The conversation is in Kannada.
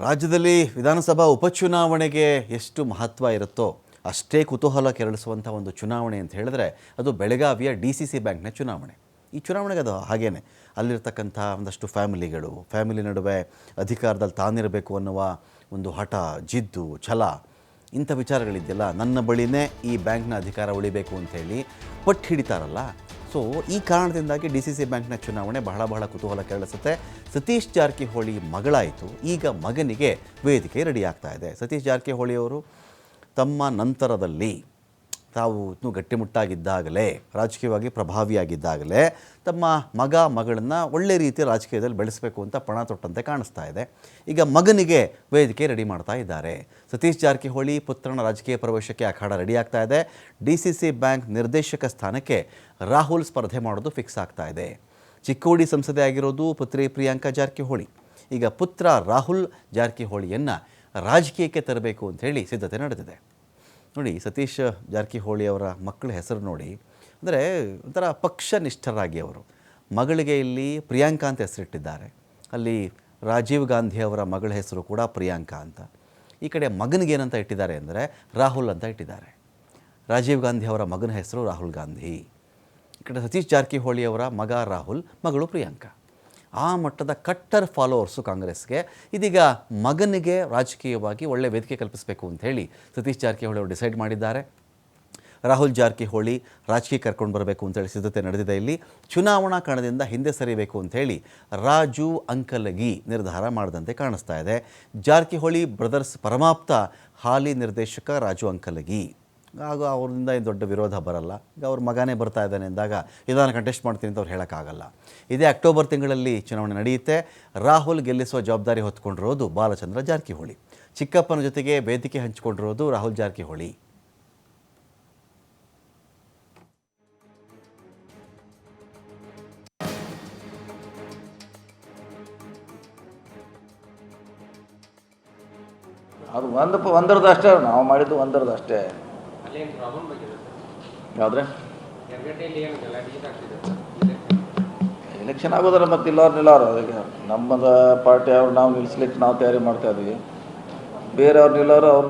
ರಾಜ್ಯದಲ್ಲಿ ವಿಧಾನಸಭಾ ಉಪಚುನಾವಣೆಗೆ ಎಷ್ಟು ಮಹತ್ವ ಇರುತ್ತೋ ಅಷ್ಟೇ ಕುತೂಹಲ ಕೆರಳಿಸುವಂಥ ಒಂದು ಚುನಾವಣೆ ಅಂತ ಹೇಳಿದ್ರೆ ಅದು ಬೆಳಗಾವಿಯ DCC ಬ್ಯಾಂಕ್ನ ಚುನಾವಣೆ. ಈ ಚುನಾವಣೆಗೆ ಅದು ಹಾಗೇನೆ ಅಲ್ಲಿರ್ತಕ್ಕಂಥ ಒಂದಷ್ಟು ಫ್ಯಾಮಿಲಿ ನಡುವೆ ಅಧಿಕಾರದಲ್ಲಿ ತಾನಿರಬೇಕು ಅನ್ನುವ ಒಂದು ಹಠ, ಜಿದ್ದು, ಛಲ ಇಂಥ ವಿಚಾರಗಳಿದೆಯಲ್ಲ, ನನ್ನ ಬಳಿನೇ ಈ ಬ್ಯಾಂಕ್ನ ಅಧಿಕಾರ ಉಳಿಬೇಕು ಅಂಥೇಳಿ ಪಟ್ಟು ಹಿಡಿತಾರಲ್ಲ. ಸೊ ಈ ಕಾರಣದಿಂದಾಗಿ DCC ಬ್ಯಾಂಕ್ನ ಚುನಾವಣೆ ಬಹಳ ಕುತೂಹಲ ಕೆರಳಿಸುತ್ತೆ. ಸತೀಶ್ ಜಾರಕಿಹೊಳಿ ಮಗಳಾಯಿತು, ಈಗ ಮಗನಿಗೆ ವೇದಿಕೆ ರೆಡಿ ಆಗ್ತಾ ಇದೆ. ಸತೀಶ್ ಜಾರಕಿಹೊಳಿ ಅವರು ತಮ್ಮ ನಂತರದಲ್ಲಿ ತಾವು ಇನ್ನೂ ಗಟ್ಟಿಮುಟ್ಟಾಗಿದ್ದಾಗಲೇ, ರಾಜಕೀಯವಾಗಿ ಪ್ರಭಾವಿಯಾಗಿದ್ದಾಗಲೇ ತಮ್ಮ ಮಗಳನ್ನು ಒಳ್ಳೆ ರೀತಿ ರಾಜಕೀಯದಲ್ಲಿ ಬೆಳೆಸಬೇಕು ಅಂತ ಪಣ ತೊಟ್ಟಂತೆ ಕಾಣಿಸ್ತಾ ಇದೆ. ಈಗ ಮಗನಿಗೆ ವೇದಿಕೆ ರೆಡಿ ಮಾಡ್ತಾ ಇದ್ದಾರೆ. ಸತೀಶ್ ಜಾರಕಿಹೊಳಿ ಪುತ್ರನ ರಾಜಕೀಯ ಪ್ರವೇಶಕ್ಕೆ ಅಖಾಡ ರೆಡಿ ಆಗ್ತಾ ಇದೆ. DCC ಬ್ಯಾಂಕ್ ನಿರ್ದೇಶಕ ಸ್ಥಾನಕ್ಕೆ ರಾಹುಲ್ ಸ್ಪರ್ಧೆ ಮಾಡೋದು ಫಿಕ್ಸ್ ಆಗ್ತಾ ಇದೆ. ಚಿಕ್ಕೋಡಿ ಸಂಸದೆ ಆಗಿರೋದು ಪುತ್ರಿ ಪ್ರಿಯಾಂಕಾ ಜಾರಕಿಹೊಳಿ. ಈಗ ಪುತ್ರ ರಾಹುಲ್ ಜಾರಕಿಹೊಳಿಯನ್ನು ರಾಜಕೀಯಕ್ಕೆ ತರಬೇಕು ಅಂಥೇಳಿ ಸಿದ್ಧತೆ ನಡೆದಿದೆ. ನೋಡಿ, ಸತೀಶ್ ಜಾರಕಿಹೊಳಿ ಅವರ ಮಕ್ಕಳ ಹೆಸರು ನೋಡಿ, ಅಂದರೆ ಒಂಥರ ಪಕ್ಷನಿಷ್ಠರಾಗಿ ಅವರು ಮಗಳಿಗೆ ಇಲ್ಲಿ ಪ್ರಿಯಾಂಕಾ ಅಂತ ಹೆಸರಿಟ್ಟಿದ್ದಾರೆ. ಅಲ್ಲಿ ರಾಜೀವ್ ಗಾಂಧಿ ಅವರ ಮಗಳ ಹೆಸರು ಕೂಡ ಪ್ರಿಯಾಂಕಾ ಅಂತ. ಈ ಕಡೆ ಮಗನಿಗೇನಂತ ಇಟ್ಟಿದ್ದಾರೆ ಅಂದರೆ ರಾಹುಲ್ ಅಂತ ಇಟ್ಟಿದ್ದಾರೆ. ರಾಜೀವ್ ಗಾಂಧಿ ಅವರ ಮಗನ ಹೆಸರು ರಾಹುಲ್ ಗಾಂಧಿ. ಈ ಕಡೆ ಸತೀಶ್ ಜಾರಕಿಹೊಳಿ ಅವರ ಮಗ ರಾಹುಲ್, ಮಗಳು ಪ್ರಿಯಾಂಕಾ. ಆ ಮಟ್ಟದ ಕಟ್ಟರ್ ಫಾಲೋವರ್ಸು ಕಾಂಗ್ರೆಸ್ಗೆ. ಇದೀಗ ಮಗನಿಗೆ ರಾಜಕೀಯವಾಗಿ ಒಳ್ಳೆ ವೇದಿಕೆ ಕಲ್ಪಿಸಬೇಕು ಅಂಥೇಳಿ ಸತೀಶ್ ಜಾರಕಿಹೊಳಿ ಅವರು ಡಿಸೈಡ್ ಮಾಡಿದ್ದಾರೆ. ರಾಹುಲ್ ಜಾರಕಿಹೊಳಿ ರಾಜಕೀಯ ಕರ್ಕೊಂಡು ಬರಬೇಕು ಅಂತೇಳಿ ಸಿದ್ಧತೆ ನಡೆದಿದೆ. ಇಲ್ಲಿ ಚುನಾವಣಾ ಕಣದಿಂದ ಹಿಂದೆ ಸರಿಬೇಕು ಅಂಥೇಳಿ ರಾಜು ಅಂಕಲಗಿ ನಿರ್ಧಾರ ಮಾಡಿದಂತೆ ಕಾಣಿಸ್ತಾ ಇದೆ. ಜಾರಕಿಹೊಳಿ ಬ್ರದರ್ಸ್ ಪರಮಾಪ್ತ ಹಾಲಿ ನಿರ್ದೇಶಕ ರಾಜು ಅಂಕಲಗಿ. ಆಗ ಅವರಿಂದ ಏನು ದೊಡ್ಡ ವಿರೋಧ ಬರಲ್ಲ. ಈಗ ಅವ್ರ ಮಗನೇ ಬರ್ತಾ ಇದ್ದಾನೆ ಅಂದಾಗ ಇದನ್ನು ಕಂಟೆಸ್ಟ್ ಮಾಡ್ತೀನಿ ಅಂತ ಅವ್ರು ಹೇಳೋಕ್ಕಾಗಲ್ಲ. ಇದೇ ಅಕ್ಟೋಬರ್ ತಿಂಗಳಲ್ಲಿ ಚುನಾವಣೆ ನಡೆಯುತ್ತೆ. ರಾಹುಲ್ ಗೆಲ್ಲಿಸುವ ಜವಾಬ್ದಾರಿ ಹೊತ್ಕೊಂಡಿರೋದು ಬಾಲಚಂದ್ರ ಜಾರಕಿಹೊಳಿ. ಚಿಕ್ಕಪ್ಪನ ಜೊತೆಗೆ ವೇದಿಕೆ ಹಂಚಿಕೊಂಡಿರೋದು ರಾಹುಲ್ ಜಾರಕಿಹೊಳಿ. ಅದು ಒಂದರದ್ದು ಅಷ್ಟೇ, ನಾವು ಮಾಡಿದ್ದು ಒಂದರದ್ದು ಅಷ್ಟೇ. ಯಾವುದ್ರೆ ಎಲೆಕ್ಷನ್ ಆಗೋದಲ್ಲ, ಮತ್ತೆ ನಿಲ್ಲೋರು ಅದಕ್ಕೆ ನಮ್ಮದು ಪಾರ್ಟಿ ಅವ್ರು ನಾವು ನಿಲ್ಲಿಸ್ಲಿಕ್ಕೆ ನಾವು ತಯಾರಿ ಮಾಡ್ತಾ ಇದ್ವಿ. ಬೇರೆಯವ್ರು ನಿಲ್ಲೋರು ಅವ್ರು